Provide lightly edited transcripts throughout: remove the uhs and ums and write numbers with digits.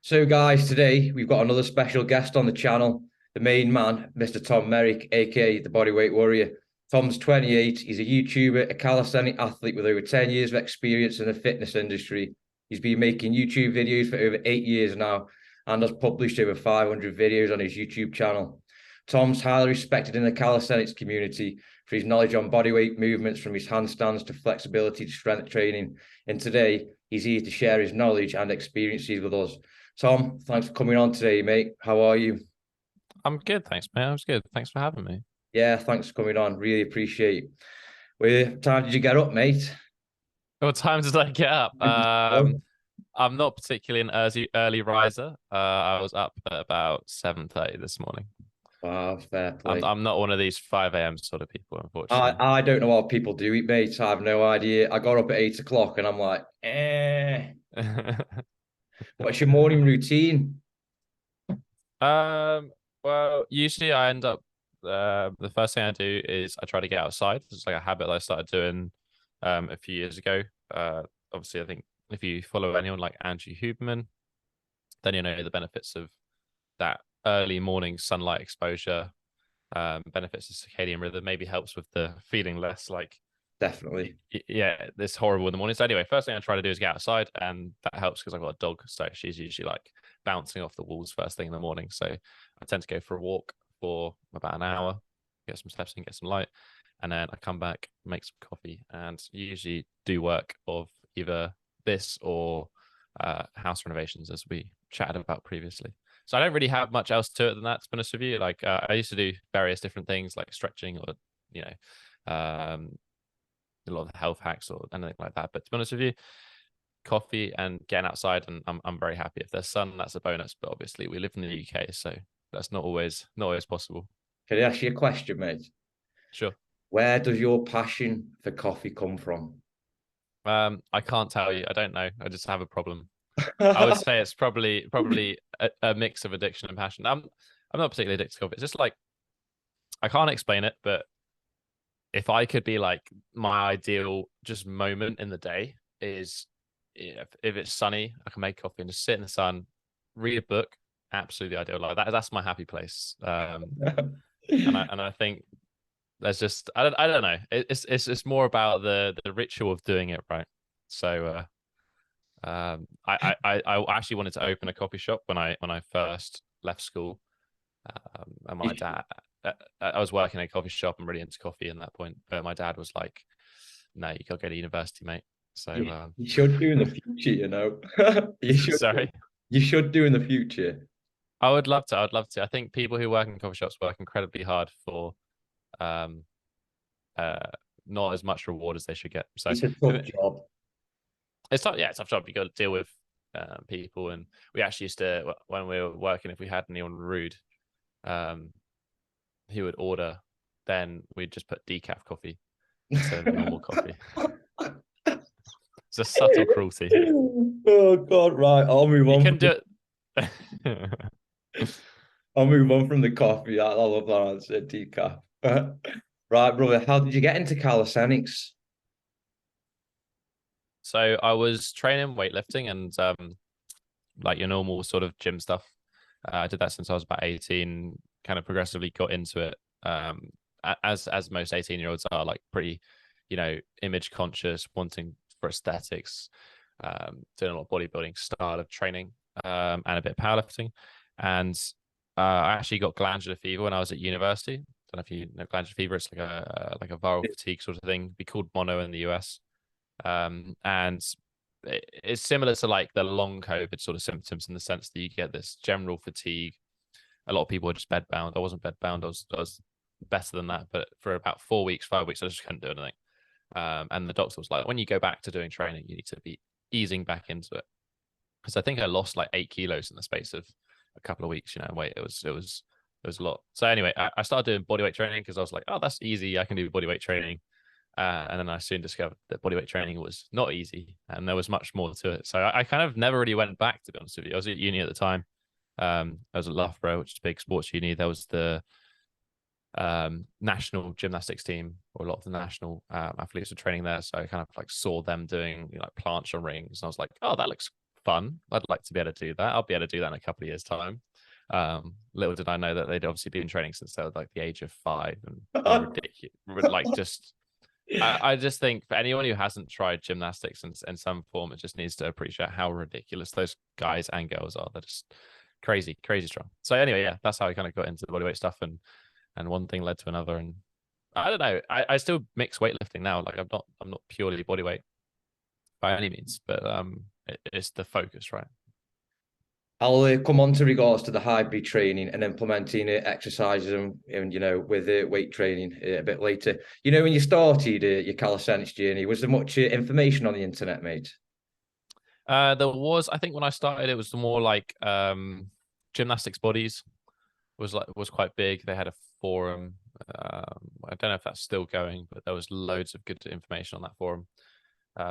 So, guys, today we've got another special guest on the channel, the main man, Mr. Tom Merrick, aka the Bodyweight Warrior. Tom's 28. He's a YouTuber, a calisthenic athlete with over 10 years of experience in the fitness industry. He's been making YouTube videos for over 8 years now and has published over 500 videos on his YouTube channel. Tom's highly respected in the calisthenics community for his knowledge on bodyweight movements, from his handstands to flexibility to strength training. And today, he's here to share his knowledge and experiences with us. Tom, thanks for coming on today, mate. How are you? I'm good, thanks, man. I was good. Thanks for having me. Yeah, thanks for coming on. Really appreciate it. What time did you get up, mate? What time did I get up? I'm not particularly an early riser. I was up at about 7:30 this morning. Wow, fair play. I'm not one of these 5 a.m. sort of people, unfortunately. I don't know how people do it, mate. I have no idea. I got up at 8 o'clock and I'm like, eh. What's your morning routine? Well, usually I end up the first thing I do is I try to get outside. It's like a habit that I started doing a few years ago. Obviously, I think if you follow anyone like Andrew Huberman, then you know the benefits of that early morning sunlight exposure. Benefits the circadian rhythm, maybe helps with the feeling less like Definitely. yeah, this horrible in the morning. So anyway, first thing I try to do is get outside, and that helps because I've got a dog, so she's usually like bouncing off the walls first thing in the morning. So I tend to go for a walk for about an hour, get some steps in, get some light, and then I come back, make some coffee, and usually do work of either this or house renovations, as we chatted about previously. So I don't really have much else to it than that, to be honest with you. Like I used to do various different things like stretching or, you know, a lot of health hacks or anything like that. But to be honest with you, coffee and getting outside, and I'm very happy. If there's sun, that's a bonus. But obviously we live in the UK, so that's not always possible. Can I ask you a question, mate? Sure. Where does your passion for coffee come from? I can't tell you. I don't know. I just have a problem. I would say it's probably a mix of addiction and passion. I'm not particularly addicted to coffee. It's just like I can't explain it, but if I could be like my ideal just moment in the day is if it's sunny, I can make coffee and just sit in the sun, read a book. Absolutely ideal. Like that's my happy place. And I think there's just I don't know. It's more about the ritual of doing it right. So I actually wanted to open a coffee shop when I first left school. And my dad, I was working in a coffee shop and really into coffee at that point. But my dad was like, "No, you gotta go to university, mate." So you should do in the future, you know. You should. Sorry. You should do in the future. I would love to. I'd love to. I think people who work in coffee shops work incredibly hard for not as much reward as they should get. So it's a tough job. It's tough. Yeah, it's a tough job. You got to deal with people, and we actually used to, when we were working, if we had anyone rude, he would order, then we'd just put decaf coffee instead of normal coffee. It's a subtle cruelty. Oh God! Right, I'll move on. You can do it. I'll move on from the coffee. I love that answer, decaf. Right, brother. How did you get into calisthenics? So I was training weightlifting and like your normal sort of gym stuff. I did that since I was about 18. Kind of progressively got into it. As most 18-year-olds are, like pretty, you know, image conscious, wanting for aesthetics, doing a lot of bodybuilding style of training, and a bit of powerlifting. And I actually got glandular fever when I was at university. Don't know if you know glandular fever. It's like a viral fatigue sort of thing. It'd be called mono in the US. And it's similar to like the long COVID sort of symptoms in the sense that you get this general fatigue. A lot of people are just bedbound. I wasn't bedbound. I was better than that, but for about 4 weeks, 5 weeks, I just couldn't do anything. And the doctor was like, when you go back to doing training, you need to be easing back into it. Because I think I lost like 8 kilos in the space of a couple of weeks. You know, weight. It was a lot. So anyway, I started doing bodyweight training because I was like, oh, that's easy. I can do bodyweight training. And then I soon discovered that bodyweight training was not easy, and there was much more to it. So I kind of never really went back, to be honest with you. I was at uni at the time. I was at Loughborough, which is a big sports uni. There was the national gymnastics team, or a lot of the national athletes were training there. So I kind of like saw them doing, you know, like planche on rings. And I was like, oh, that looks fun. I'd like to be able to do that. I'll be able to do that in a couple of years' time. Little did I know that they'd obviously been training since they were like the age of 5 and ridiculous. Like just, I just think for anyone who hasn't tried gymnastics in some form, it just needs to appreciate how ridiculous those guys and girls are. They're just crazy, crazy strong. So anyway, yeah, that's how I kind of got into the bodyweight stuff, and one thing led to another, and I don't know. I still mix weightlifting now. Like I'm not purely bodyweight by any means, but it's the focus, right? I'll come on to regards to the hybrid training and implementing exercises and with weight training a bit later. When you started your calisthenics journey, was there much information on the internet, mate? There was, I think when I started, it was more like gymnastics bodies was quite big. They had a forum. I don't know if that's still going, but there was loads of good information on that forum.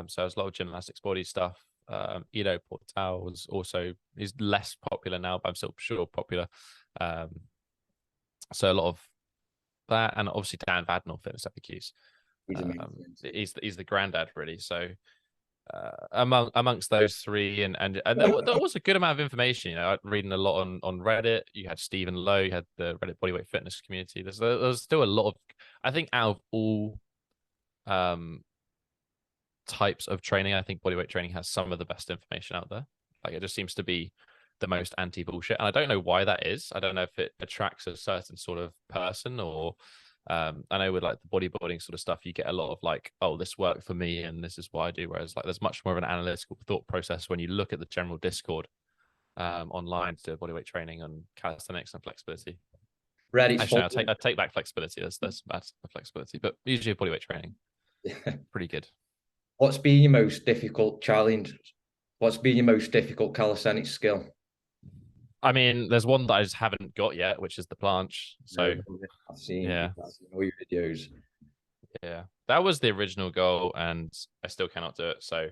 So there's a lot of gymnastics body stuff. Ido Portal was also, he's less popular now, but I'm still sure popular. So a lot of that, and obviously Dan Vadnal, Fitness FAQs. He's the granddad, really. So amongst those three, and there was a good amount of information. Reading a lot on Reddit. You had Stephen Lowe, you had the Reddit Bodyweight Fitness community. There's still a lot of, I think, out of all types of training, I think bodyweight training has some of the best information out there. Like it just seems to be the most anti-bullshit, and I don't know why that is. I don't know if it attracts a certain sort of person, or I know with like the bodybuilding sort of stuff, you get a lot of like, oh, this worked for me and this is why I do, whereas like there's much more of an analytical thought process when you look at the general Discord online to bodyweight training and calisthenics and flexibility. Actually, I take back flexibility. That's bad flexibility, but usually bodyweight training, pretty good. What's been your most difficult challenge? What's been your most difficult calisthenics skill? I mean, there's one that I just haven't got yet, which is the planche. So I've seen all your videos. Yeah, that was the original goal, and I still cannot do it. So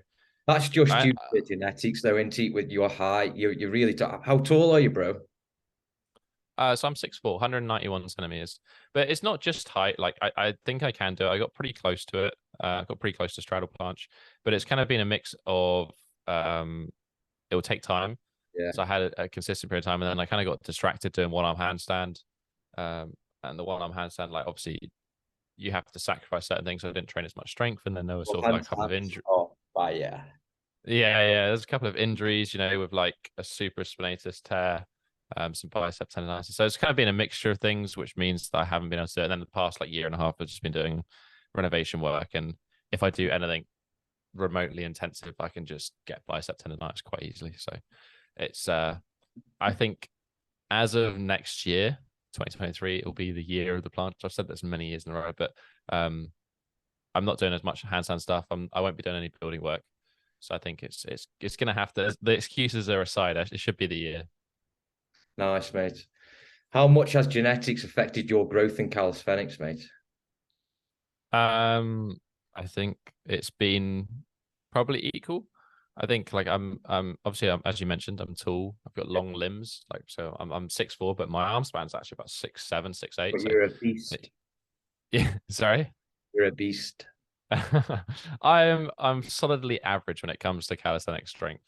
that's just due to genetics, though, isn't it? With your height, you're really how tall are you, bro? So I'm 6'4", 191 centimeters. But it's not just height. Like I think I can do it. I got pretty close to it. I got pretty close to straddle planche, but it's kind of been a mix of it will take time. Yeah. So I had a consistent period of time, and then I kind of got distracted doing one-arm handstand. And the one-arm handstand, like obviously you have to sacrifice certain things. So I didn't train as much strength, and then there was sort of like a couple of injuries. Yeah. There's a couple of injuries, with like a supraspinatus tear. Some bicep tendonitis. So it's kind of been a mixture of things, which means that I haven't been able to do it. And then the past like year and a half, I've just been doing renovation work. And if I do anything remotely intensive, I can just get bicep tendonitis quite easily. So it's, I think as of next year, 2023, it'll be the year of the planche. I've said this many years in a row, but I'm not doing as much handstand stuff. I won't be doing any building work. So I think it's going to have to, the excuses are aside, it should be the year. Nice, mate. How much has genetics affected your growth in calisthenics, mate? I think it's been probably equal. I think like I'm obviously as you mentioned, I'm tall. I've got long limbs. Like so I'm 6'4", but my arm span's actually about 6'7", 6'8". But you're a beast. Yeah, sorry. You're a beast. I'm solidly average when it comes to calisthenics strength.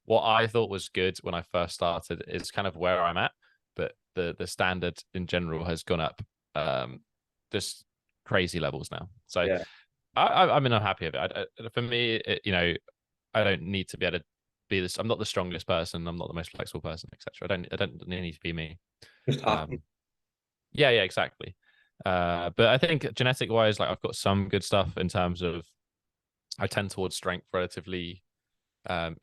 What I thought was good when I first started is kind of where I'm at, but the standard in general has gone up just crazy levels now. So yeah. I mean, I'm happy with it. For me, I don't need to be able to be this. I'm not the strongest person. I'm not the most flexible person, etc. I don't need to be me. Just happy. Yeah, exactly. But I think genetic wise, like I've got some good stuff in terms of I tend towards strength relatively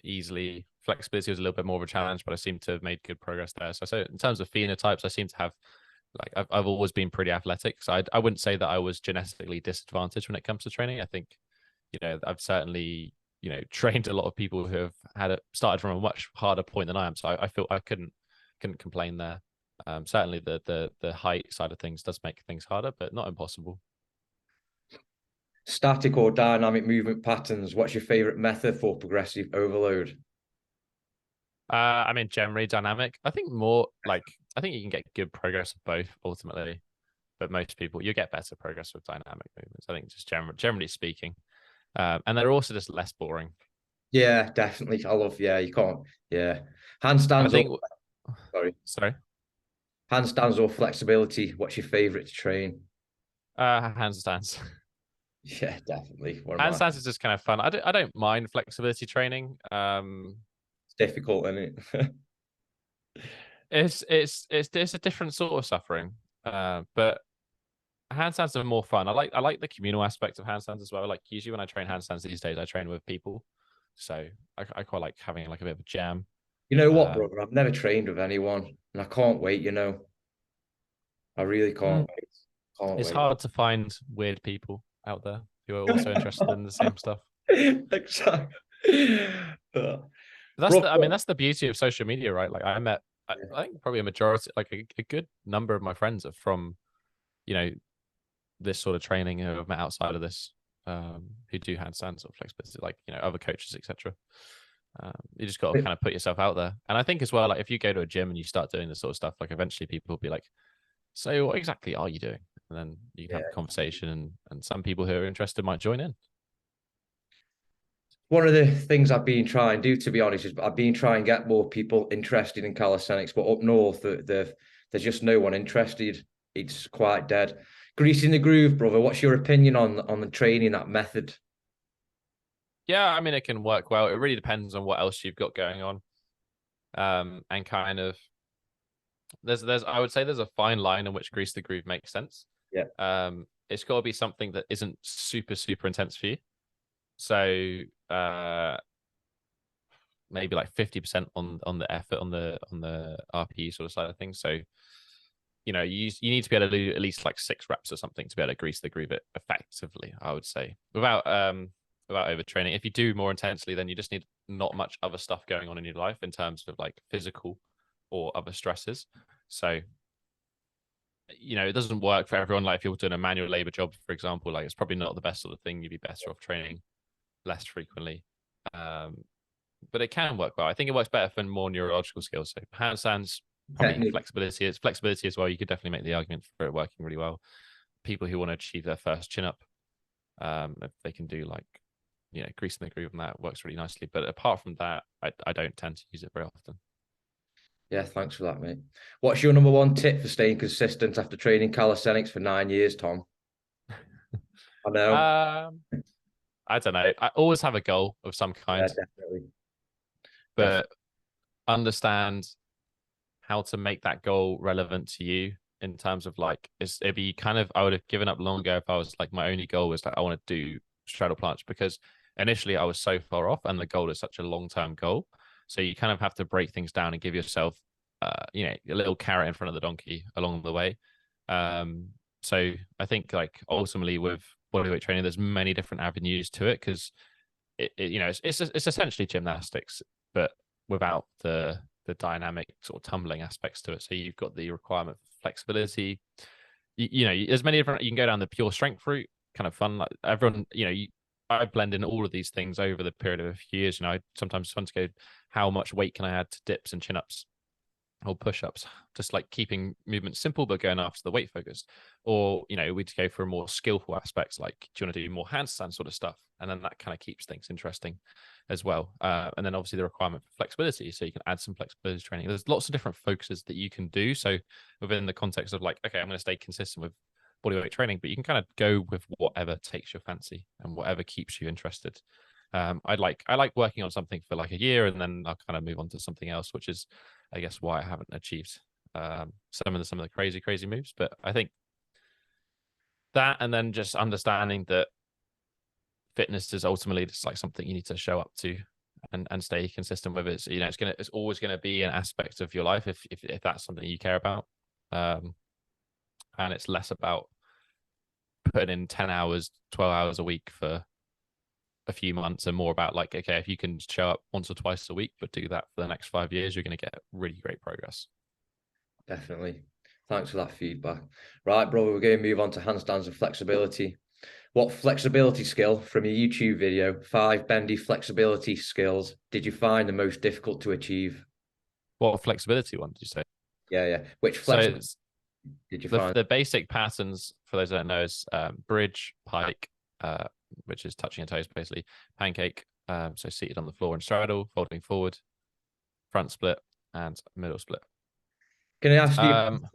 easily. Flexibility was a little bit more of a challenge, but I seem to have made good progress there. So in terms of phenotypes, I seem to have like I've always been pretty athletic. So I wouldn't say that I was genetically disadvantaged when it comes to training. I think I've certainly trained a lot of people who have started from a much harder point than I am. So I feel I couldn't complain there. Certainly the height side of things does make things harder, but not impossible. Static or dynamic movement patterns, what's your favorite method for progressive overload? I mean, generally dynamic. I think you can get good progress with both ultimately, but most people you get better progress with dynamic movements. I think just generally speaking, and they're also just less boring. Yeah, definitely. I love, yeah, you can't, yeah. I Handstands or, think, sorry, sorry, handstands or flexibility. What's your favorite to train? handstands. Yeah, definitely. One of my, Handstands is just kind of fun. I don't mind flexibility training. it's difficult, isn't it? It's a different sort of suffering. But handstands are more fun. I like the communal aspect of handstands as well. Like usually when I train handstands these days, I train with people, so I quite like having like a bit of a jam. You know what, Um, brother? I've never trained with anyone and I can't wait, you know. I really can't mm, wait. Can't it's wait. hard to find weird people out there who are also interested in the same stuff. Exactly. That's Bro, the, I mean, that's the beauty of social media, right? Like I met, I think probably a majority, like a good number of my friends are from, you know, this sort of training who I've met outside of this, who do handstands or flexibility, like, other coaches, etc. You just got to kind of put yourself out there. And I think as well, like if you go to a gym and you start doing this sort of stuff, like eventually people will be like, so what exactly are you doing? And then you can have a yeah. conversation, and some people who are interested might join in. One of the things I've been trying to do, to be honest, is I've been trying to get more people interested in calisthenics, but up north, there's just no one interested. It's quite dead. Greasing the groove, brother. What's your opinion on the training, that method? Yeah, I mean, it can work well. It really depends on what else you've got going on. And kind of I would say there's a fine line in which grease the groove makes sense. Yeah. It's got to be something that isn't super, super intense for you. So maybe like 50% on the effort on the RPE sort of side of things. So you need to be able to do at least like 6 reps or something to be able to grease the groove it effectively, I would say, without overtraining. If you do more intensely, then you just need not much other stuff going on in your life in terms of like physical or other stresses. So it doesn't work for everyone. Like if you're doing a manual labor job, for example, like it's probably not the best sort of thing. You'd be better off training less frequently. But it can work well. I think it works better for more neurological skills. So handstands, probably Technique. flexibility. It's flexibility as well. You could definitely make the argument for it working really well. People who want to achieve their first chin up, if they can do like, greasing the groove, and that works really nicely. But apart from that, I don't tend to use it very often. Yeah, thanks for that, mate. What's your number one tip for staying consistent after training calisthenics for 9 years, Tom? I know. I don't know. I always have a goal of some Yeah, kind, definitely. but understand how to make that goal relevant to you in terms of like it'd be kind of, I would have given up long ago if I was like, my only goal was like I want to do straddle planche, because initially I was so far off and the goal is such a long-term goal. So you kind of have to break things down and give yourself a little carrot in front of the donkey along the way. So I think like ultimately with bodyweight training, there's many different avenues to it, because it's essentially gymnastics, but without the dynamic sort of tumbling aspects to it. So you've got the requirement for flexibility. There's many different. You can go down the pure strength route, kind of fun. Like everyone, I blend in all of these things over the period of a few years. I sometimes fun to go, how much weight can I add to dips and chin ups or push-ups, just like keeping movement simple but going after the weight focused. Or we'd go for a more skillful aspects, like do you want to do more handstand sort of stuff, and then that kind of keeps things interesting as well. And then obviously the requirement for flexibility, so you can add some flexibility training. There's lots of different focuses that you can do, so within the context of like, okay, I'm going to stay consistent with bodyweight training, but you can kind of go with whatever takes your fancy and whatever keeps you interested. I like working on something for like a year, and then I'll kind of move on to something else, which is I guess why I haven't achieved some of the crazy moves. But I think that, and then just understanding that fitness is ultimately just like something you need to show up to and stay consistent with it. So, it's always gonna be an aspect of your life if that's something you care about. And it's less about putting in 10 hours, 12 hours a week for a few months, and more about like, okay, if you can show up once or twice a week but do that for the next 5 years, you're going to get really great progress. Definitely. Thanks for that feedback. Right, brother, we're going to move on to handstands and flexibility. What flexibility skill from your YouTube video, 5 bendy flexibility skills, did you find the most difficult to achieve? What flexibility one did you say? Yeah. Which So did you find? the basic patterns for those that don't know is bridge, pike, which is touching your toes basically, pancake, So seated on the floor and straddle, folding forward, front split, and middle split. Can I ask you, Um,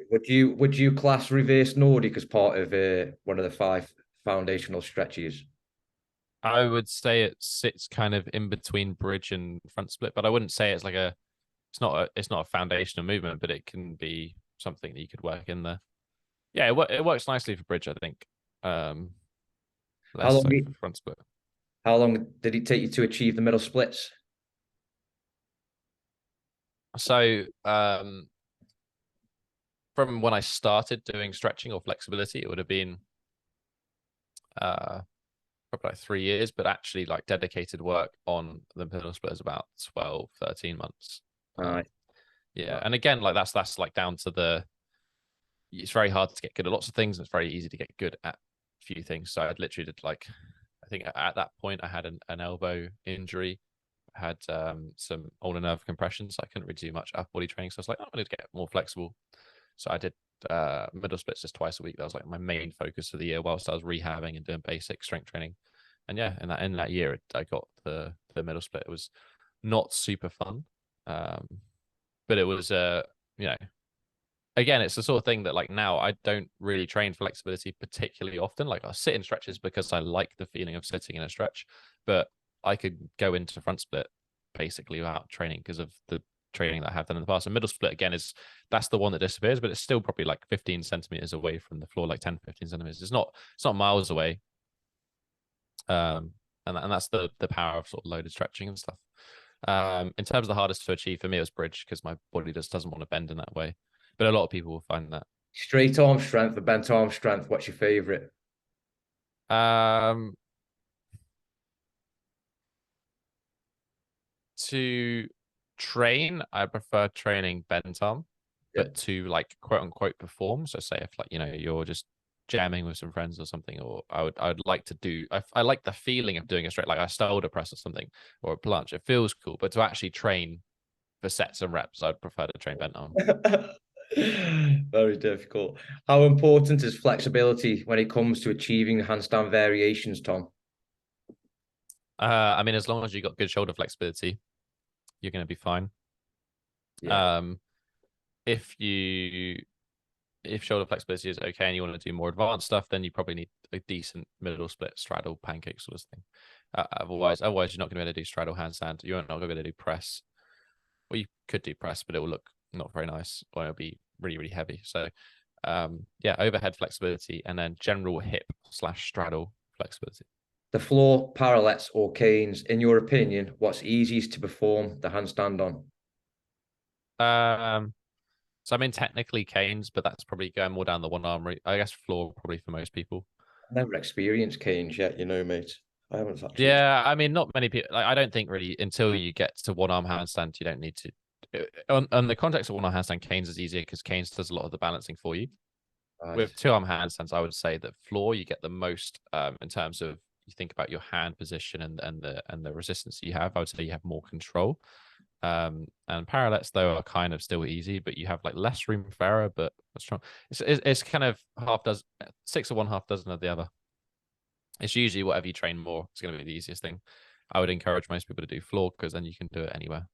would you class reverse Nordic as part of one of the 5 foundational stretches? I would say it sits kind of in between bridge and front split, but I wouldn't say it's like it's not a foundational movement, but it can be something that you could work in there. Yeah, it works nicely for bridge, I think. How Less long so for front split. how long did it take you to achieve the middle splits? So from when I started doing stretching or flexibility, it would have been probably like 3 years, but actually like dedicated work on the middle split is about 12, 13 months. Yeah. And again, like that's like down to it's very hard to get good at lots of things. And it's very easy to get good at a few things. So I'd literally did like, I think at that point I had an elbow injury, had some ulnar nerve compression. So I couldn't really do much upper body training. So I was like, I'm going to get more flexible. So I did middle splits just twice a week. That was like my main focus for the year whilst I was rehabbing and doing basic strength training. And yeah, in that year, I got the middle split. It was not super fun, but it was you know, again, it's the sort of thing that like now I don't really train flexibility particularly often. Like I sit in stretches because I like the feeling of sitting in a stretch, but I could go into front split basically without training because of the training that I have done in the past. And middle split again that's the one that disappears, but it's still probably like 15 centimeters away from the floor, like 10, 15 centimeters. It's not miles away. And that's the power of sort of loaded stretching and stuff. In terms of the hardest to achieve for me, it was bridge because my body just doesn't want to bend in that way. But a lot of people will find that. Straight arm strength or bent arm strength, what's your favorite? To train, I prefer training bent arm, but to like quote unquote perform. So say if like, you're just jamming with some friends or something, or I would like to do, I like the feeling of doing a straight, like a shoulder press or something, or a planche. It feels cool, but to actually train for sets and reps, I'd prefer to train bent arm. Very difficult. How important is flexibility when it comes to achieving handstand variations, Tom? I mean, as long as you got good shoulder flexibility, you're going to be fine. Yeah. If shoulder flexibility is okay and you want to do more advanced stuff, then you probably need a decent middle split straddle pancake sort of thing. Otherwise you're not going to be able to do straddle handstand. You're not going to be able to do press. Well, you could do press, but it will look not very nice, or it'll be really, really heavy. So yeah, overhead flexibility and then general hip / straddle flexibility. The floor, parallettes or canes, in your opinion, what's easiest to perform the handstand on? So I mean, technically canes, but that's probably going more down the one arm route. I guess floor probably for most people. I've never experienced canes yet, mate. I haven't actually. Yeah, I mean, not many people. Like, I don't think really until you get to one arm handstand, you don't need to. On the context of one arm handstand, canes is easier because canes does a lot of the balancing for you. Right. With two arm handstands, I would say that floor you get the most in terms of you think about your hand position and the resistance you have. I would say you have more control. And parallettes though are kind of still easy, but you have like less room for error, but strong. It's kind of half dozen, 6 of one, half dozen of the other. It's usually whatever you train more, it's going to be the easiest thing. I would encourage most people to do floor because then you can do it anywhere.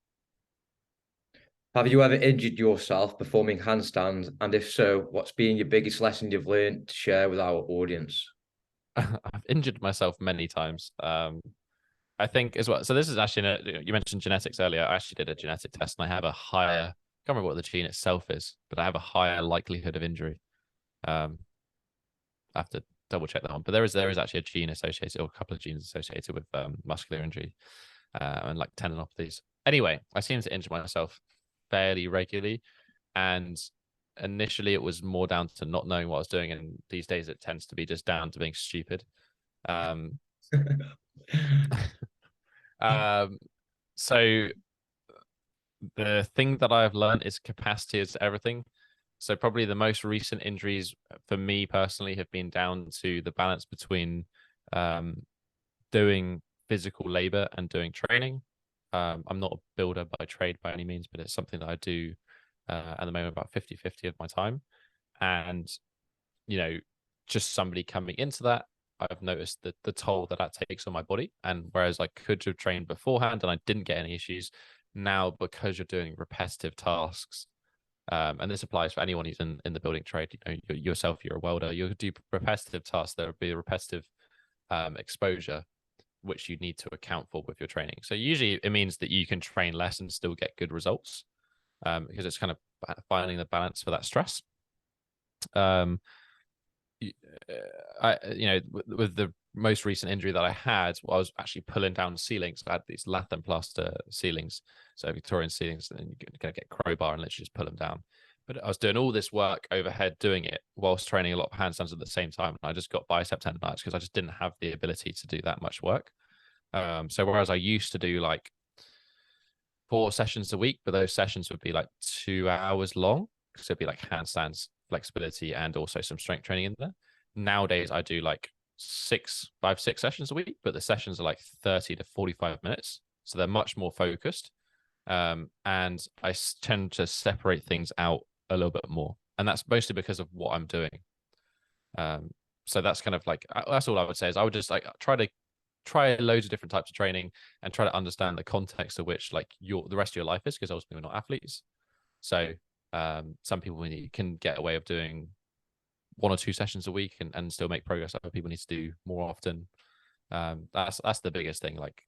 Have you ever injured yourself performing handstands? And if so, what's been your biggest lesson you've learned to share with our audience? I've injured myself many times. I think as well. So this is actually, you mentioned genetics earlier. I actually did a genetic test and I have a higher, I can't remember what the gene itself is, but I have a higher likelihood of injury. I have to double check that one, but there is actually a gene associated, or a couple of genes associated with muscular injury and like tendinopathies. Anyway, I seem to injure myself fairly regularly, and initially it was more down to not knowing what I was doing, and these days it tends to be just down to being stupid. So the thing that I've learned is capacity is everything. So probably the most recent injuries for me personally have been down to the balance between doing physical labor and doing training. I'm not a builder by trade by any means, but it's something that I do at the moment about 50-50 of my time. And, just somebody coming into that, I've noticed the toll that takes on my body. And whereas I could have trained beforehand and I didn't get any issues, now because you're doing repetitive tasks, and this applies for anyone who's in the building trade, yourself, you're a welder, you do repetitive tasks, there will be a repetitive exposure which you need to account for with your training. So usually it means that you can train less and still get good results, because it's kind of finding the balance for that stress. With the most recent injury that I had, I was actually pulling down ceilings. I had these lath and plaster ceilings, so Victorian ceilings, and you can get crowbar and literally just pull them down. But I was doing all this work overhead, doing it whilst training a lot of handstands at the same time. And I just got bicep tendonitis because I just didn't have the ability to do that much work. So whereas I used to do like 4 sessions a week, but those sessions would be like 2 hours long, because it'd be like handstands, flexibility, and also some strength training in there. Nowadays, I do like 5, 6 sessions a week, but the sessions are like 30 to 45 minutes. So they're much more focused. And I tend to separate things out a little bit more. And that's mostly because of what I'm doing. So that's kind of like, that's all I would say, is I would just like try loads of different types of training and try to understand the context of which like the rest of your life is, because ultimately we're not athletes. So some people can get away of doing 1 or 2 sessions a week and still make progress. Other people need to do more often. That's the biggest thing. Like,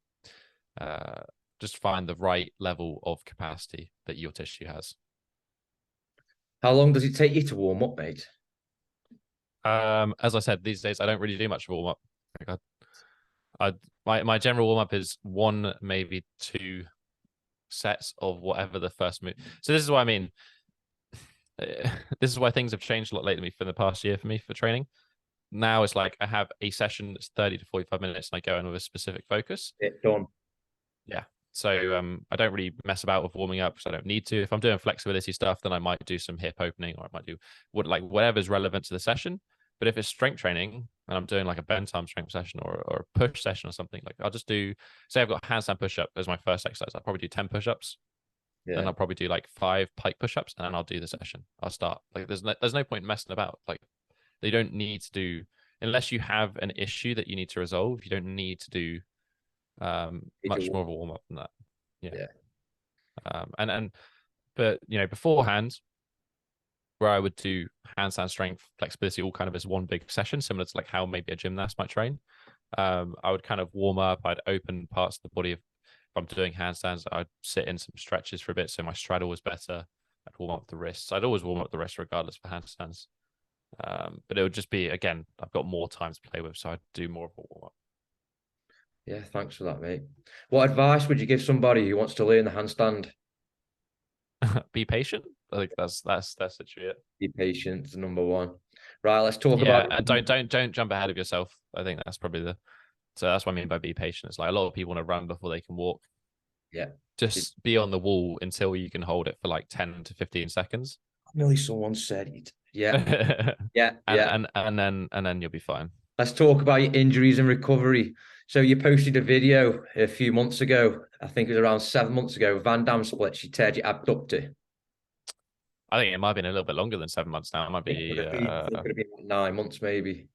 just find the right level of capacity that your tissue has. How long does it take you to warm up, mate? As I said, these days I don't really do much warm up. My general warm up is 1, maybe 2 sets of whatever the first move. So this is what I mean. This is why things have changed a lot lately for the past year for me for training. Now it's like I have a session that's 30 to 45 minutes and I go in with a specific focus. It's done. Yeah. So I don't really mess about with warming up because I don't need to. If I'm doing flexibility stuff, then I might do some hip opening, or I might do whatever's relevant to the session. But if it's strength training and I'm doing like a bend time strength session or a push session or something, like I'll just do, say I've got handstand push-up as my first exercise, I'll probably do 10 push-ups. Yeah. Then I'll probably do like 5 pike push-ups, and then I'll do the session. I'll start. Like there's no point messing about. Like they don't need to do, unless you have an issue that you need to resolve, you don't need to do much more of a warm-up than that. Yeah. But beforehand, where I would do handstand strength, flexibility, all kind of as one big session, similar to like how maybe a gymnast might train. I would kind of warm up. I'd open parts of the body. If I'm doing handstands, I'd sit in some stretches for a bit, so my straddle was better. I'd warm up the wrists. I'd always warm up the wrists regardless for handstands. But it would just be, again, I've got more time to play with, so I'd do more of a warm up. Yeah, thanks for that, mate. What advice would you give somebody who wants to learn the handstand? Be patient. I think that's literally it. Be patient is number 1. Right, let's talk about it. Don't jump ahead of yourself. I think that's probably so that's what I mean by be patient. It's like a lot of people want to run before they can walk. Yeah. Just be on the wall until you can hold it for like 10 to 15 seconds. Nearly someone said it. Yeah. Yeah. And then you'll be fine. Let's talk about your injuries and recovery. So you posted a video a few months ago. I think it was around 7 months ago. Van Damme splits. You teared your abductor. I think it might have been a little bit longer than 7 months now. It might be. It could have been 9 months, maybe.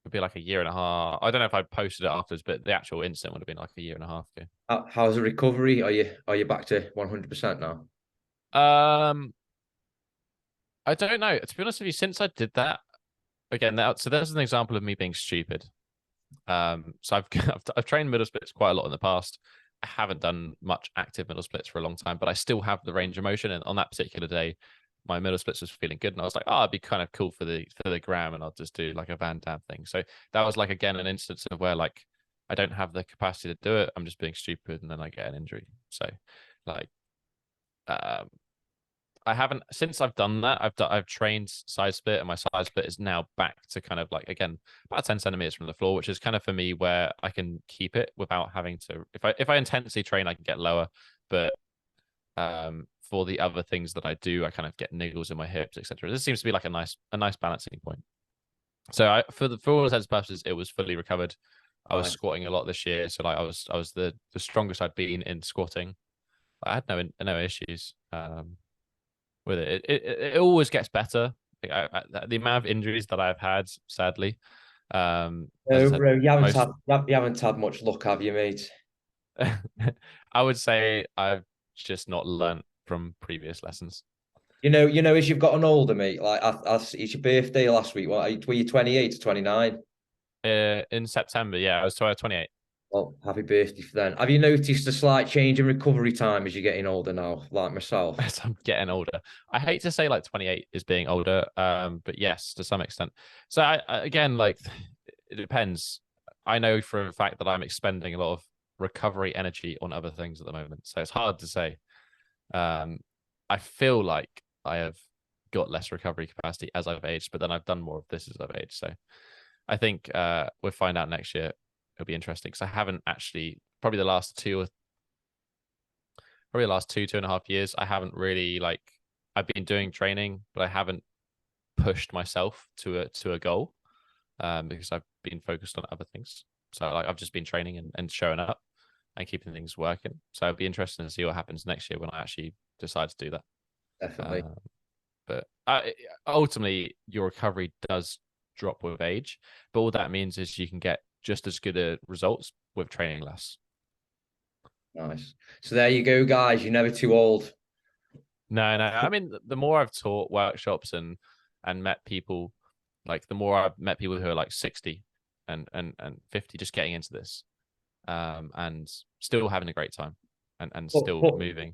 It'd be like a year and a half. I don't know if I posted it afterwards, but the actual incident would have been like a year and a half ago. How's the recovery? Are you back to 100% now? I don't know. To be honest with you, since I did that, again, so there's an example of me being stupid. So I've trained middle splits quite a lot in the past. I haven't done much active middle splits for a long time, but I still have the range of motion. And on that particular day, my middle splits was feeling good, and I was like, oh, it'd be kind of cool for the gram, and I'll just do like a Van Damme thing. So that was like, again, an instance of where like I don't have the capacity to do it. I'm just being stupid, and then I get an injury. So like, I haven't, since I've done that, I've trained side split, and my side split is now back to kind of like, again, about 10 centimeters from the floor, which is kind of for me where I can keep it without having to, if I intensely train, I can get lower, but for the other things that I do, I kind of get niggles in my hips, etc. This seems to be like a nice balancing point. So for all intents and purposes, it was fully recovered. I was squatting a lot this year, so like I was the strongest I'd been in squatting. I had no issues with it. It always gets better. The amount of injuries that I've had, sadly, As I No, said, bro, most you haven't had much luck, have you, mate? I would say I've just not learnt from previous lessons. As you've gotten older, mate. Like, it's your birthday last week. Were you 28 or 29? In September, yeah, I was 28. Well, happy birthday for then. Have you noticed a slight change in recovery time as you're getting older now, like myself? As I'm getting older. I hate to say like 28 is being older, but yes, to some extent. So again, like it depends. I know for a fact that I'm expending a lot of recovery energy on other things at the moment, so it's hard to say. I feel like I have got less recovery capacity as I've aged, but then I've done more of this as I've aged. So I think we'll find out next year. It'll be interesting because I haven't actually probably the last two, 2.5 years, I haven't really like I've been doing training, but I haven't pushed myself to a goal because I've been focused on other things. So like I've just been training and showing up and keeping things working. So it'd be interesting to see what happens next year when I actually decide to do that. Definitely. But ultimately, your recovery does drop with age. But all that means is you can get just as good results with training less. Nice. So there you go, guys. You're never too old. No. I mean, the more I've taught workshops and met people, like the more I've met people who are like 60 and 50 just getting into this, and still having a great time and still moving.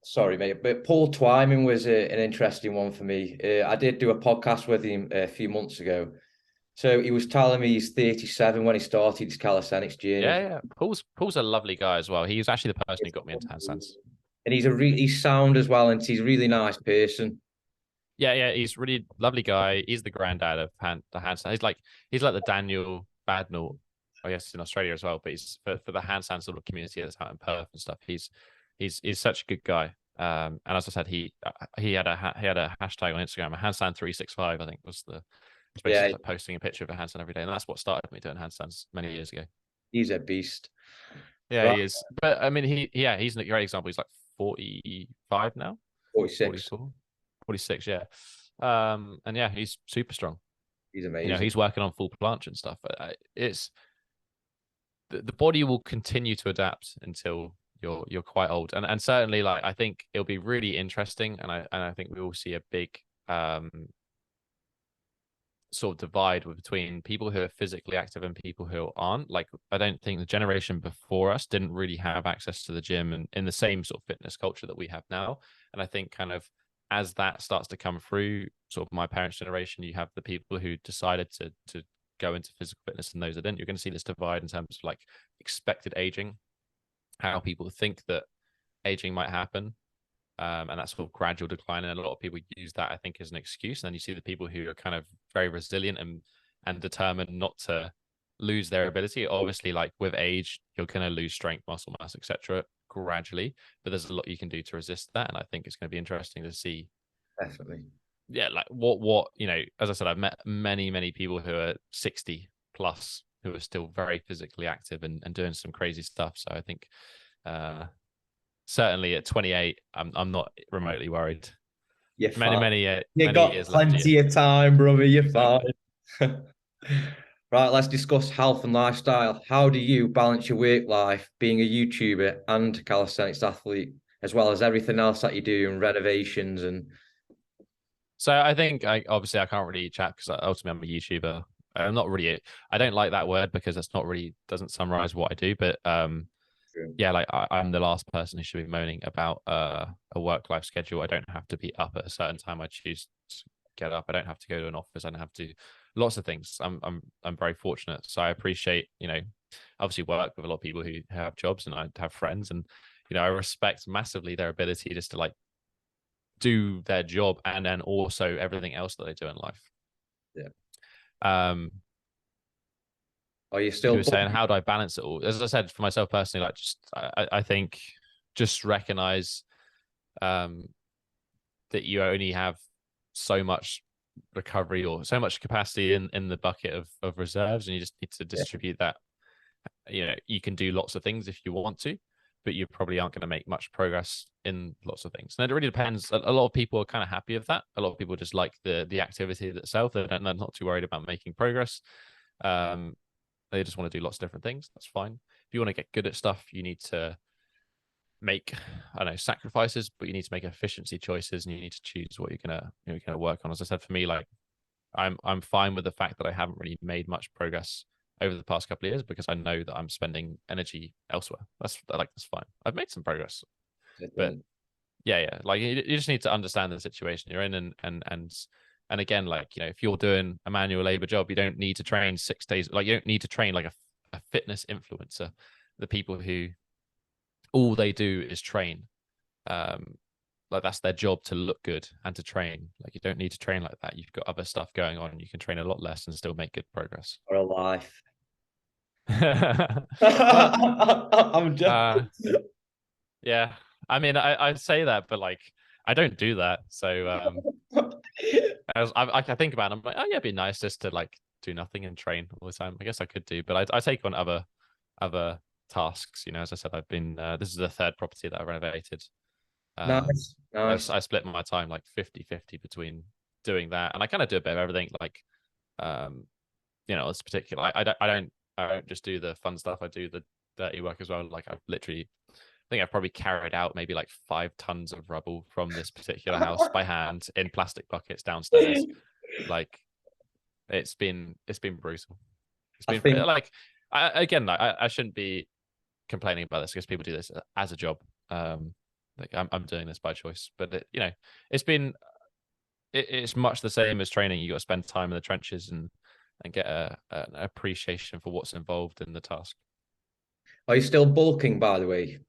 Sorry, mate, but Paul Twyman was an interesting one for me. I did do a podcast with him a few months ago. So he was telling me he's 37 when he started his calisthenics journey. Yeah. Paul's a lovely guy as well. He was actually the person who got me into handstands. And he's sound as well, and he's a really nice person. Yeah, he's a really lovely guy. He's the granddad of the handstand. He's like the Daniel Badnall, I guess, in Australia as well. But he's for the handstand sort of community that's out in Perth and stuff. He's such a good guy. And as I said, he had a hashtag on Instagram, a handstand 365, I think was the basically like posting a picture of a handstand every day, and that's what started me doing handstands many years ago. He's a beast. Yeah, right. He is. But I mean, he's a great example. He's like 45 now, 46, 46. Yeah. And yeah, he's super strong. He's amazing. He's working on full planche and stuff. It's the body will continue to adapt until you're quite old, and certainly like I think it'll be really interesting, and I think we will see a big sort of divide between people who are physically active and people who aren't. Like I don't think the generation before us didn't really have access to the gym and in the same sort of fitness culture that we have now. And I think kind of as that starts to come through sort of my parents' generation, you have the people who decided to go into physical fitness and those that didn't. You're going to see this divide in terms of like expected aging, how people think that aging might happen. And that sort of gradual decline. And a lot of people use that, I think, as an excuse. And then you see the people who are kind of very resilient and determined not to lose their ability. Obviously, like with age, you're going to lose strength, muscle mass, etc. gradually. But there's a lot you can do to resist that. And I think it's going to be interesting to see. Definitely. Yeah, like what as I said, I've met many people who are 60 plus who are still very physically active and doing some crazy stuff. So I think certainly at 28, I'm not remotely worried. You're many you got years plenty of time, brother. You're fine. Right, let's discuss health and lifestyle. How do you balance your work life, being a YouTuber and calisthenics athlete, as well as everything else that you do and renovations and? So I think obviously I can't really chat because ultimately I'm a YouTuber. I'm not really. I don't like that word because it's not really doesn't summarize what I do. But yeah, like I'm the last person who should be moaning about a work-life schedule. I don't have to be up at a certain time. I choose to get up. I don't have to go to an office. I don't have to lots of things. I'm very fortunate. So I appreciate, obviously work with a lot of people who have jobs and I have friends and, I respect massively their ability just to like do their job and then also everything else that they do in life. Yeah. Are you still? You were saying, how do I balance it all? As I said, for myself personally, like I think just recognize that you only have so much recovery or so much capacity in the bucket of reserves, and you just need to distribute that. You can do lots of things if you want to, but you probably aren't going to make much progress in lots of things. And it really depends. A lot of people are kind of happy with that. A lot of people just like the activity itself. They're not too worried about making progress. They just want to do lots of different things. That's fine. If you want to get good at stuff, you need to make, I don't know, sacrifices, but you need to make efficiency choices, and you need to choose what you're gonna work on. As I said, for me, like I'm fine with the fact that I haven't really made much progress over the past couple of years because I know that I'm spending energy elsewhere. That's fine. I've made some progress, but yeah, like you just need to understand the situation you're in, and again, like, you know, if you're doing a manual labor job, you don't need to train 6 days. Like, you don't need to train like a fitness influencer, the people who all they do is train. Like, that's their job, to look good and to train. Like, you don't need to train like that. You've got other stuff going on. You can train a lot less and still make good progress. For a life. Well, I'm joking. yeah. I mean, I say that, but like, I don't do that. So I think about it, I'm like, oh yeah, it'd be nice just to like do nothing and train all the time. I guess I could do, but I take on other tasks. You know, as I said, I've been this is the third property that I renovated. Nice. I split my time like 50-50 between doing that, and I kind of do a bit of everything. Like, you know, it's particular. I don't just do the fun stuff. I do the dirty work as well. Like, I think I've probably carried out maybe like 5 tons of rubble from this particular house by hand in plastic buckets downstairs. Like, it's been brutal. It's been, think, like, I shouldn't be complaining about this because people do this as a job. Like, I'm doing this by choice, but you know, it's much the same as training. You got to spend time in the trenches and get an appreciation for what's involved in the task. are you still bulking, by the way?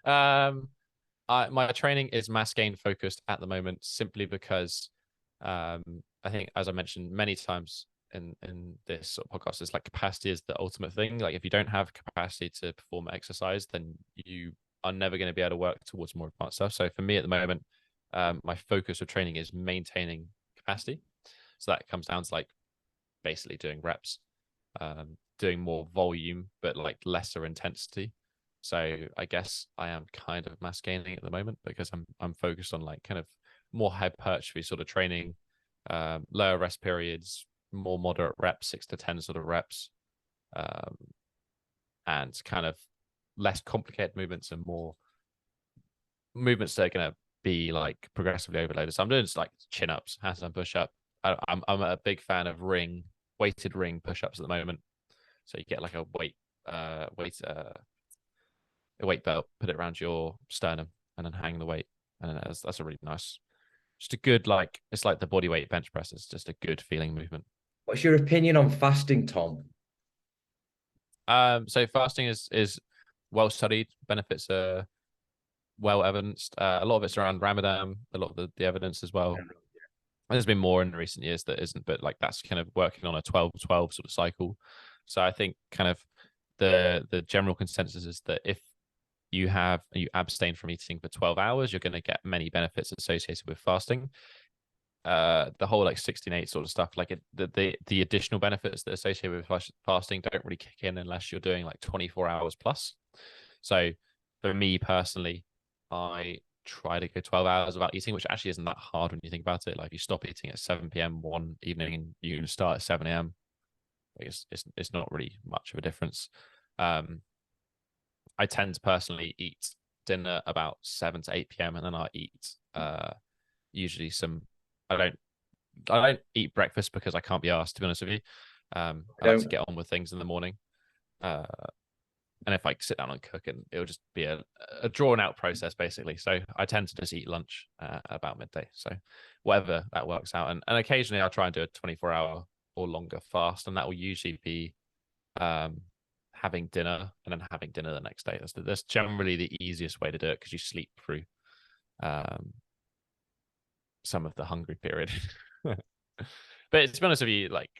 My training is mass gain focused at the moment, simply because I think, as I mentioned many times in this sort of podcast, is like, capacity is the ultimate thing. Like, if you don't have capacity to perform exercise, then you are never going to be able to work towards more advanced stuff. So for me at the moment, my focus of training is maintaining capacity. So that comes down to like basically doing reps, doing more volume, but like lesser intensity. So I guess I am kind of mass gaining at the moment because I'm focused on like kind of more hypertrophy sort of training, lower rest periods, more moderate reps, 6 to 10 sort of reps, and kind of less complicated movements and more movements that are going to be like progressively overloaded. So I'm doing just like chin ups, handstand push up. I'm a big fan of weighted ring push ups at the moment. So you get like a weight belt, put it around your sternum, and then hang the weight, and then that's a really nice, just a good, like, it's like the bodyweight bench press. It's just a good feeling movement. What's your opinion on fasting, Tom? So fasting is well studied. Benefits are well evidenced. A lot of it's around Ramadan. A lot of the evidence as well. There's been more in recent years that isn't, but like, that's kind of working on a 12-12 sort of cycle. So I think kind of the general consensus is that if you abstain from eating for 12 hours, you're going to get many benefits associated with fasting. The whole like 16-8 sort of stuff, like the additional benefits that are associated with fasting don't really kick in unless you're doing like 24 hours plus. So for me personally, I try to go 12 hours without eating, which actually isn't that hard when you think about it. Like, if you stop eating at 7 p.m. one evening and you start at 7 a.m., it's not really much of a difference. I tend to personally eat dinner about 7 to 8 p.m. and then I eat usually some. I don't eat breakfast because I can't be asked, to be honest with you. I like to get on with things in the morning. And if I sit down and cook, and it'll just be a drawn out process basically. So I tend to just eat lunch about midday. So whatever that works out, and occasionally I'll try and do a 24-hour or longer fast, and that will usually be having dinner and then having dinner the next day. That's generally the easiest way to do it, because you sleep through some of the hungry period. But to be honest with you, like,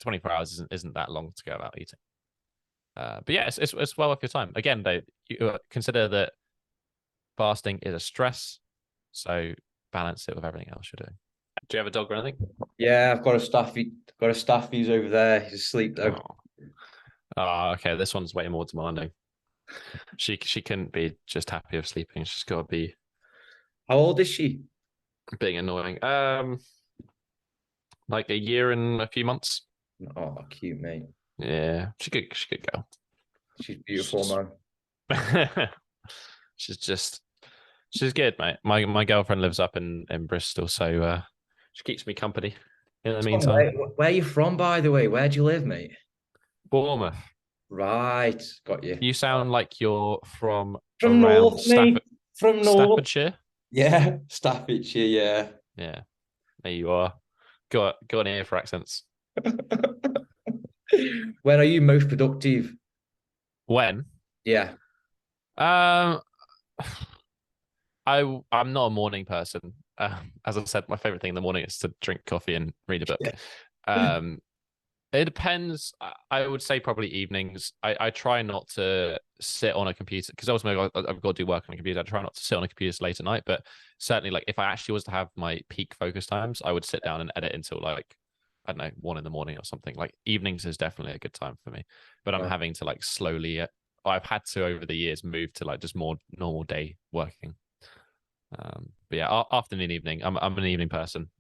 24 hours isn't that long to go about eating. But yeah, it's well worth your time. Again, though, you consider that fasting is a stress, so balance it with everything else you're doing. Do you have a dog or anything? Yeah, I've got a staffy. Got a staffy's over there. He's asleep though. Oh, okay. This one's way more demanding. She couldn't be just happy of sleeping. She's got to be. How old is she? Being annoying. Like a year and a few months. Oh, cute, mate. Yeah, she could go. She's beautiful, man. She's she's good, mate. My girlfriend lives up in Bristol, so she keeps me company in the Tom, meantime. where are you from, by the way? Where do you live, mate? Bournemouth. Right, got you. You sound like you're from From around North, mate. From North. Staffordshire. Yeah, Staffordshire, yeah. Yeah, there you are. Got an ear for accents. When are you most productive? When? Yeah. Um, I'm not a morning person. As I said, my favorite thing in the morning is to drink coffee and read a book. Yeah. Um, it depends. I would say probably evenings. I try not to sit on a computer because ultimately I've got to do work on a computer. I try not to sit on a computer late at night, but certainly like if I actually was to have my peak focus times, I would sit down and edit until like I don't know 1 in the morning or something. Like evenings is definitely a good time for me, but I'm Oh, having to like slowly. I've had to over the years move to like just more normal day working. But yeah, afternoon, evening. I'm an evening person.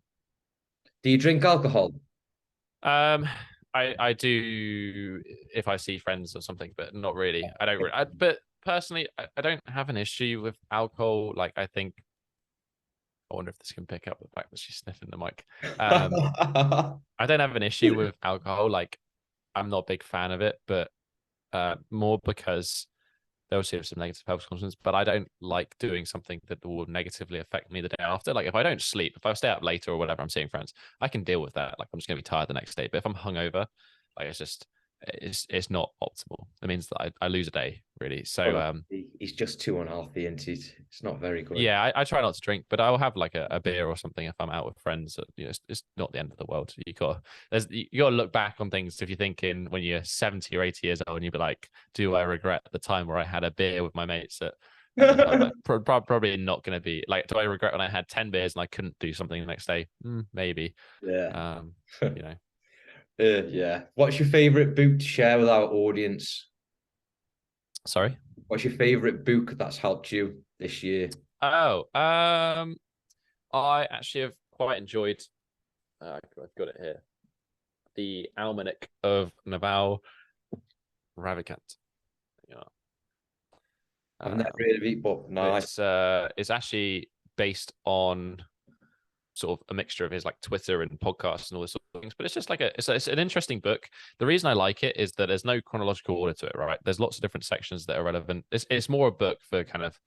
do you drink alcohol? Um, I do if I see friends or something, but not really. I don't. But personally, I don't have an issue with alcohol. Like I think. I wonder if this can pick up the fact that she's sniffing the mic. I don't have an issue with alcohol. Like I'm not a big fan of it, but more because they obviously have some negative health consequences, but I don't like doing something that will negatively affect me the day after. Like if I don't sleep, if I stay up later or whatever, I'm seeing friends, I can deal with that. Like I'm just gonna be tired the next day. But if I'm hungover, like it's not optimal. It means that I lose a day really. So He's just too unhealthy, and it's not very good. yeah, I try not to drink, but I'll have like a beer or something if I'm out with friends. You know, it's not the end of the world. You got to look back on things. If you're thinking when you're 70 or 80 years old, and you'd be like, "Do I regret the time where I had a beer with my mates at the pub?" Like, probably not going to be like, "Do I regret when I had 10 beers and I couldn't do something the next day?" Maybe. Yeah. You know. Yeah. What's your favorite book to share with our audience? Sorry. What's your favorite book that's helped you this year? Oh, I actually have quite enjoyed. I've got it here. The Almanac of Naval Ravikant. Yeah. I've never heard of it, but nice. It's actually based on sort of a mixture of his like Twitter and podcasts and all this sort of things. But it's just like it's an interesting book. The reason I like it is that there's no chronological order to it, right? There's lots of different sections that are relevant. It's more a book for kind of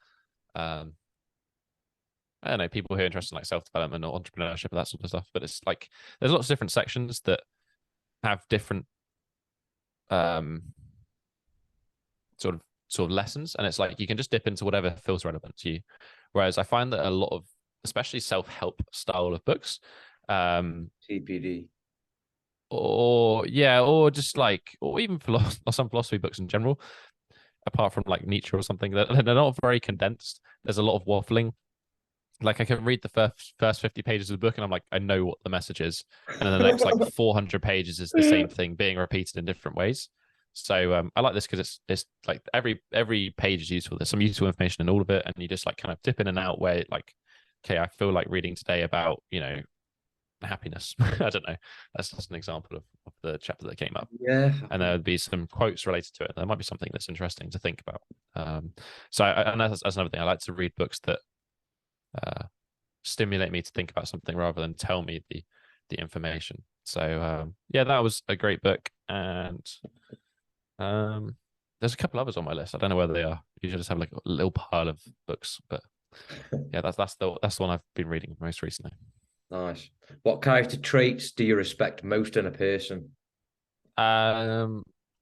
I don't know, people who are interested in like self-development or entrepreneurship and that sort of stuff. But it's like there's lots of different sections that have different um sort of lessons, and it's like you can just dip into whatever feels relevant to you. Whereas I find that a lot of especially self-help style of books, TPD. or just like or even or some philosophy books in general, apart from like Nietzsche or something, they're not very condensed. There's a lot of waffling. Like I can read the first 50 pages of the book and I'm like, I know what the message is. And then the next like 400 pages is the same thing being repeated in different ways. So I like this because it's like every page is useful. There's some useful information in all of it, and you just like kind of dip in and out where like, okay, I feel like reading today about happiness. I don't know. That's just an example of the chapter that came up. Yeah. And there would be some quotes related to it. There might be something that's interesting to think about. And that's another thing. I like to read books that stimulate me to think about something rather than tell me the information. So yeah, that was a great book, and there's a couple others on my list. I don't know whether they are. You should just have like a little pile of books, but yeah, that's the one I've been reading most recently. Nice. What character traits do you respect most in a person?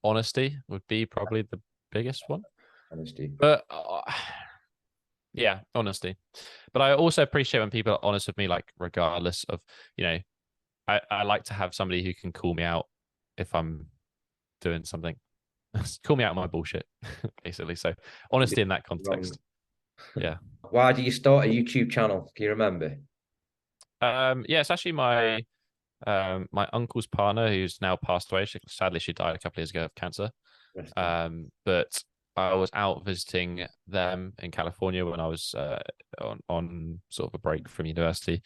Honesty would be probably the biggest one, Honesty. but yeah, honesty. But I also appreciate when people are honest with me, like regardless of, I like to have somebody who can call me out if I'm doing something. Call me out on my bullshit, basically. So honesty in that context. Yeah. Why do you start a YouTube channel? Can you remember? Yeah, it's actually my uncle's partner who's now passed away. Sadly, she died a couple of years ago of cancer. But I was out visiting them in California when I was on sort of a break from university,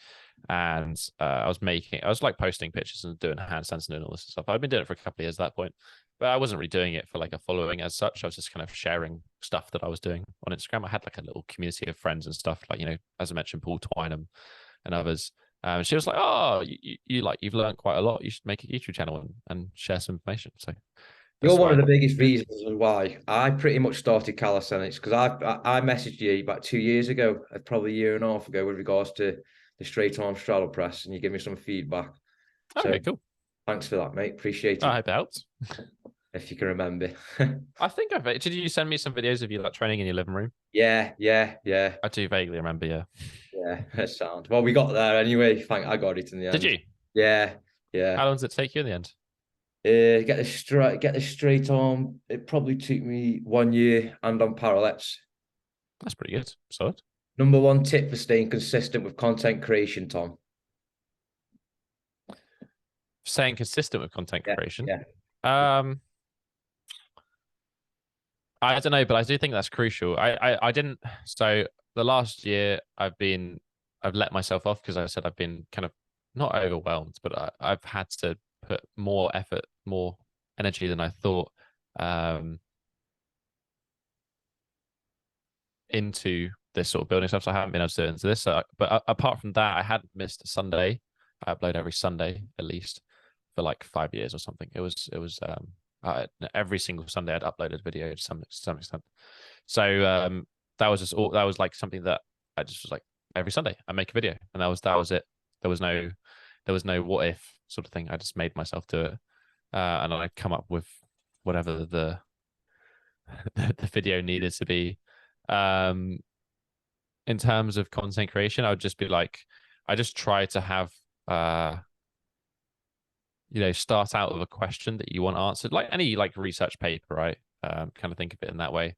and I was like posting pictures and doing handstands and doing all this stuff. I'd been doing it for a couple of years at that point, but I wasn't really doing it for like a following as such. I was just kind of sharing stuff that I was doing on Instagram. I had like a little community of friends and stuff, like, you know, as I mentioned, Paul Twynham and others. She was like, "Oh, you've learned quite a lot. You should make a YouTube channel and share some information." So You're one of the biggest reasons why I pretty much started calisthenics, because I messaged you about 2 years ago, probably a year and a half ago, with regards to the straight arm straddle press, and you gave me some feedback. Okay, cool. Thanks for that, mate. Appreciate it. I hope it helps. If you can remember. I think did you send me some videos of you like training in your living room? Yeah. I do vaguely remember, yeah. Yeah, that's sound. Well, we got there anyway. I got it in the end. Did you? Yeah. How long did it take you in the end? Get the straight arm. It probably took me 1 year, and on parallettes. That's pretty good. Solid. Number one tip for staying consistent with content creation, Tom. Staying consistent with content creation. Yeah. I don't know, but I do think that's crucial. I didn't. So the last year I've let myself off because I said I've been kind of not overwhelmed, but I've had to put more effort, more energy than I thought into this sort of building stuff. So I haven't been able to do it into this. So, but apart from that, I hadn't missed a Sunday. I upload every Sunday at least for like 5 years or something. It was every single Sunday I'd uploaded a video to some extent. So that was like something that I just was like, every Sunday I make a video, and that was it. There was no what if sort of thing. I just made myself do it, and I'd come up with whatever the video needed to be. In terms of content creation, I would just be like, I just try to have start out with a question that you want answered, like any like research paper, right? Kind of think of it in that way.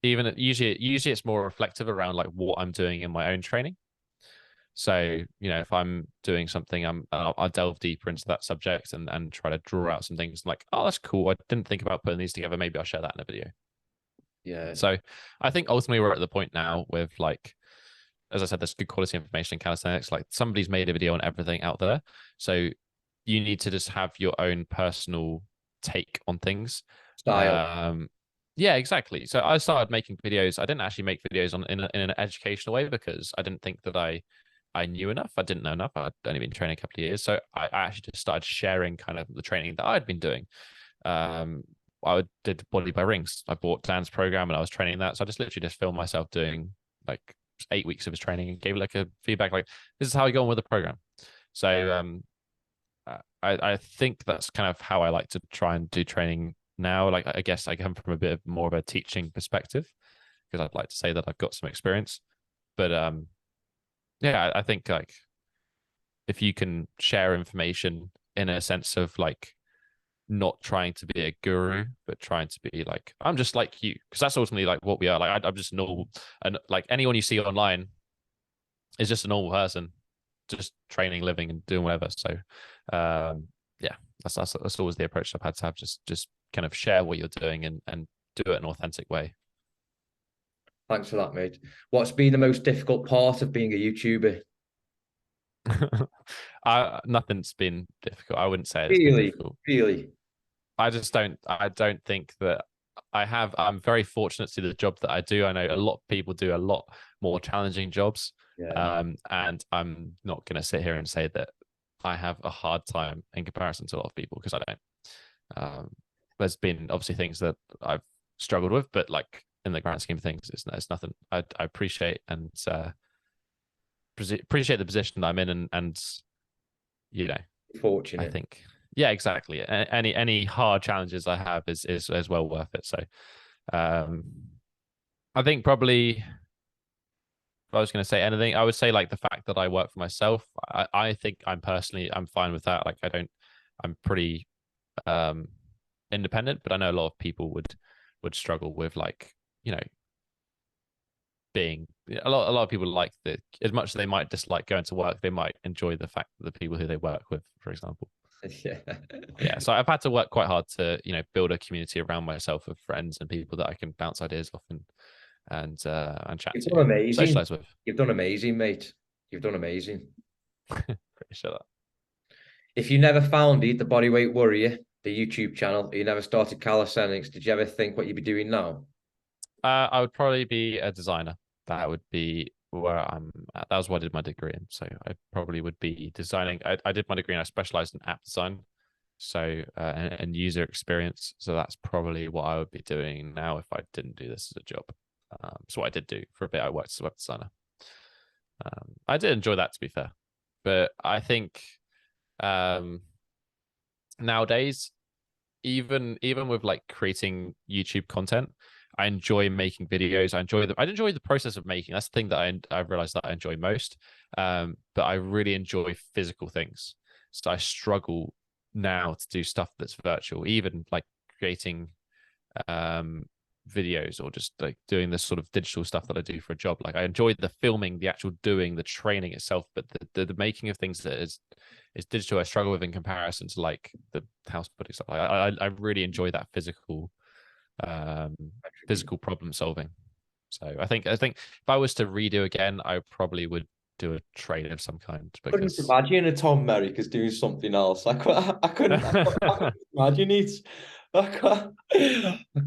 Even usually it's more reflective around like what I'm doing in my own training. So, if I'm doing something, I'll delve deeper into that subject and try to draw out some things like, oh, that's cool. I didn't think about putting these together. Maybe I'll share that in a video. Yeah. So I think ultimately we're at the point now with, like, as I said, there's good quality information in calisthenics. Like, somebody's made a video on everything out there. So you need to just have your own personal take on things. Style. Yeah, exactly. So I started making videos. I didn't actually make videos in an educational way because I didn't think that I knew enough. I didn't know enough. I'd only been training a couple of years. So I actually just started sharing kind of the training that I'd been doing. I did body by rings. I bought Dan's program and I was training that. So I just literally just filmed myself doing like 8 weeks of his training and gave like a feedback, like, this is how you go on with the program. So I think that's kind of how I like to try and do training now. Like, I guess I come from a bit of more of a teaching perspective because I'd like to say that I've got some experience. But yeah, I think like if you can share information in a sense of like not trying to be a guru, but trying to be like, I'm just like you, because that's ultimately like what we are. Like, I'm just normal, and like anyone you see online is just a normal person, just training, living, and doing whatever. So, yeah, that's always the approach I've had to have. Just kind of share what you're doing and do it in an authentic way. Thanks for that, mate. What's been the most difficult part of being a YouTuber? Nothing's been difficult. I wouldn't say it's been difficult. Really. I don't think that I'm very fortunate to do the job that I do. I know a lot of people do a lot more challenging jobs. Yeah. And I'm not going to sit here and say that I have a hard time in comparison to a lot of people, because I don't. There's been obviously things that I've struggled with, but like in the grand scheme of things, it's nothing. I appreciate and appreciate the position that I'm in, and Fortunate. I think, yeah, exactly. Any hard challenges I have is well worth it. So, I think probably if I was going to say anything, I would say like the fact that I work for myself. I think I'm fine with that. Like, I'm pretty independent, but I know a lot of people would struggle with, like, being a lot of people like that. As much as they might dislike going to work, they might enjoy the fact that the people who they work with, for example. Yeah. So I've had to work quite hard to build a community around myself of friends and people that I can bounce ideas off and chat to, socialize with. You've done amazing, mate. You've done amazing. Pretty sure that. If you never founded the Bodyweight Warrior, the YouTube channel, or you never started Calisthenics, did you ever think what you'd be doing now? I would probably be a designer. That would be where I'm at. That was what I did my degree in. So I probably would be designing. I did my degree and I specialized in app design. So and user experience. So that's probably what I would be doing now if I didn't do this as a job. So what I did do for a bit, I worked as a web designer. I did enjoy that, to be fair, but I think nowadays, even with like creating YouTube content, I enjoy making videos. I enjoy the process of making. That's the thing that I realized that I enjoy most. But I really enjoy physical things. So I struggle now to do stuff that's virtual, even like creating videos or just like doing this sort of digital stuff that I do for a job. Like I enjoy the filming, the actual doing, the training itself, but the making of things that is digital, I struggle with in comparison to like the house putting stuff. I really enjoy that physical problem solving. So I think if I was to redo again, I probably would do a trade of some kind. Couldn't imagine a Tom Merrick as doing something else. I couldn't imagine it. I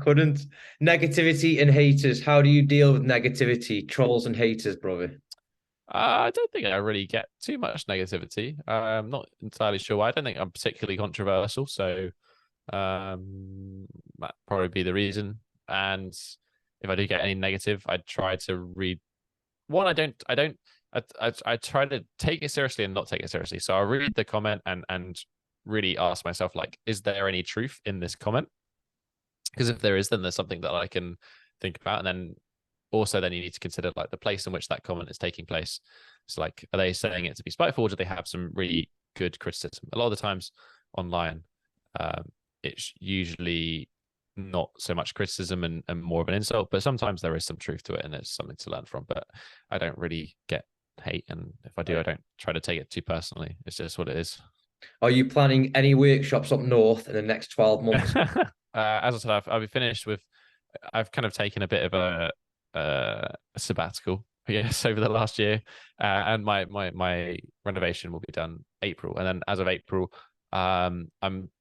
couldn't. Negativity and haters. How do you deal with negativity, trolls and haters, brother? I don't think I really get too much negativity. I'm not entirely sure why. I don't think I'm particularly controversial, so that'd probably be the reason. And if I do get any negative, I try to read. One, I try to take it seriously and not take it seriously. So I'll read the comment and really ask myself, like, is there any truth in this comment? Because if there is, then there's something that I can think about. And then also then you need to consider like the place in which that comment is taking place. So like, are they saying it to be spiteful, or do they have some really good criticism? A lot of the times online, it's usually not so much criticism and more of an insult, but sometimes there is some truth to it and there's something to learn from. But I don't really get hate, and if I do, I don't try to take it too personally. It's just what it is. Are you planning any workshops up north in the next 12 months? As I said, I'll be finished with. I've kind of taken a bit of a sabbatical, yes, over the last year, and my renovation will be done April, and then as of April, I'm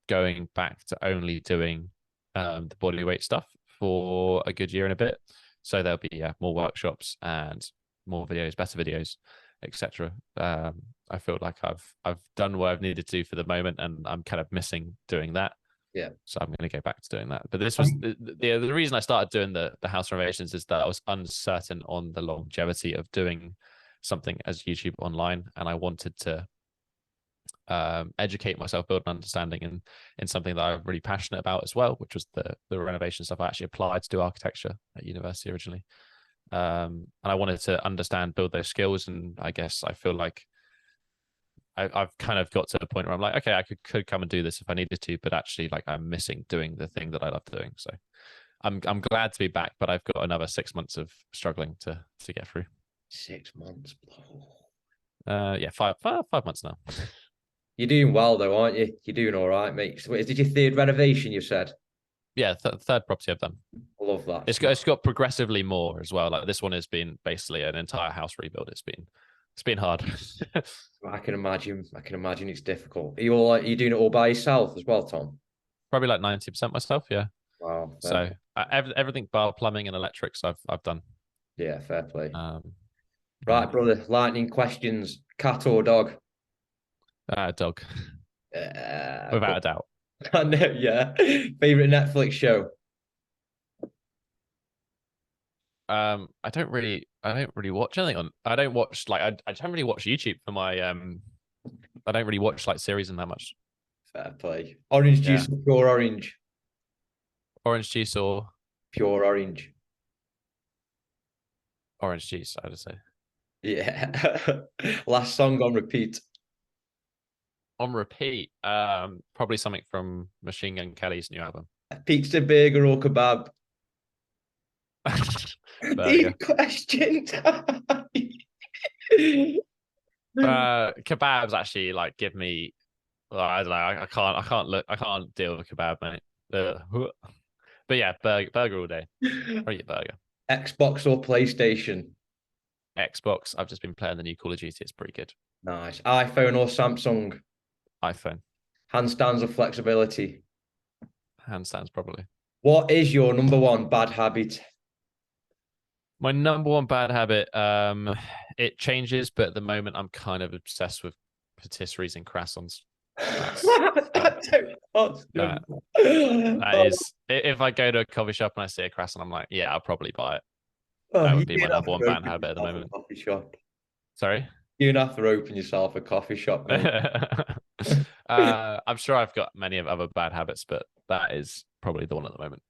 going back to only doing the bodyweight stuff for a good year and a bit. So there'll be more workshops and more videos, better videos, etc. I feel like I've done what I've needed to for the moment, and I'm kind of missing doing that. Yeah. So I'm going to go back to doing that. But this was the reason I started doing the house renovations is that I was uncertain on the longevity of doing something as YouTube online, and I wanted to educate myself, build an understanding in something that I'm really passionate about as well, which was the renovation stuff. I actually applied to do architecture at university originally. And I wanted to understand, build those skills. And I guess I feel like I've kind of got to the point where I'm like, okay, I could come and do this if I needed to, but actually like I'm missing doing the thing that I love doing. So I'm glad to be back, but I've got another 6 months of struggling to get through. 6 months. Yeah, five months now. You're doing well though, aren't you? You're doing all right, mate. So, is it your third renovation, you said? Yeah, third property I've done. I love that. It's got progressively more as well. Like this one has been basically an entire house rebuild. It's been hard. I can imagine it's difficult. Are you doing it all by yourself as well, Tom? Probably like 90% myself. Yeah. Wow. So everything bar plumbing and electrics I've done. Yeah, fair play. Right, brother. Lightning questions. Cat or dog? Dog. Without a doubt. I know. Yeah. Favorite Netflix show? I don't really watch anything on. I don't watch like I don't really watch YouTube for my I don't really watch like series and that much. Fair play. Orange juice or pure orange? Orange juice or pure orange? Orange juice, I would say. Yeah. Last song on repeat. On repeat, probably something from Machine Gun Kelly's new album. Pizza, burger, or kebab? Deep question. Kebabs actually like give me. I don't know. I can't deal with kebab, mate. But yeah, burger all day. Or eat burger. Xbox or PlayStation? Xbox. I've just been playing the new Call of Duty. It's pretty good. Nice. iPhone or Samsung? iPhone. Handstands or flexibility? Handstands, probably. What is your number one bad habit? My number one bad habit, it changes, but at the moment I'm kind of obsessed with patisseries and croissants. That is, if I go to a coffee shop and I see a croissant, I'm like, yeah, I'll probably buy it. That would be my number one bad habit at the moment. Coffee shop. Sorry? You're gonna have to open yourself a coffee shop, mate. I'm sure I've got many of other bad habits, but that is probably the one at the moment.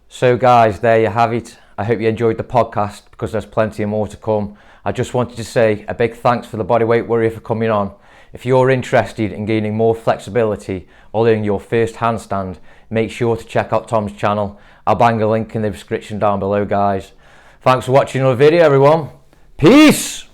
So guys, there you have it. I hope you enjoyed the podcast, because there's plenty more to come. I just wanted to say a big thanks for the Bodyweight Warrior for coming on. If you're interested in gaining more flexibility or learning your first handstand, make sure to check out Tom's channel. I'll bang a link in the description down below, guys. Thanks for watching another video, everyone. Peace!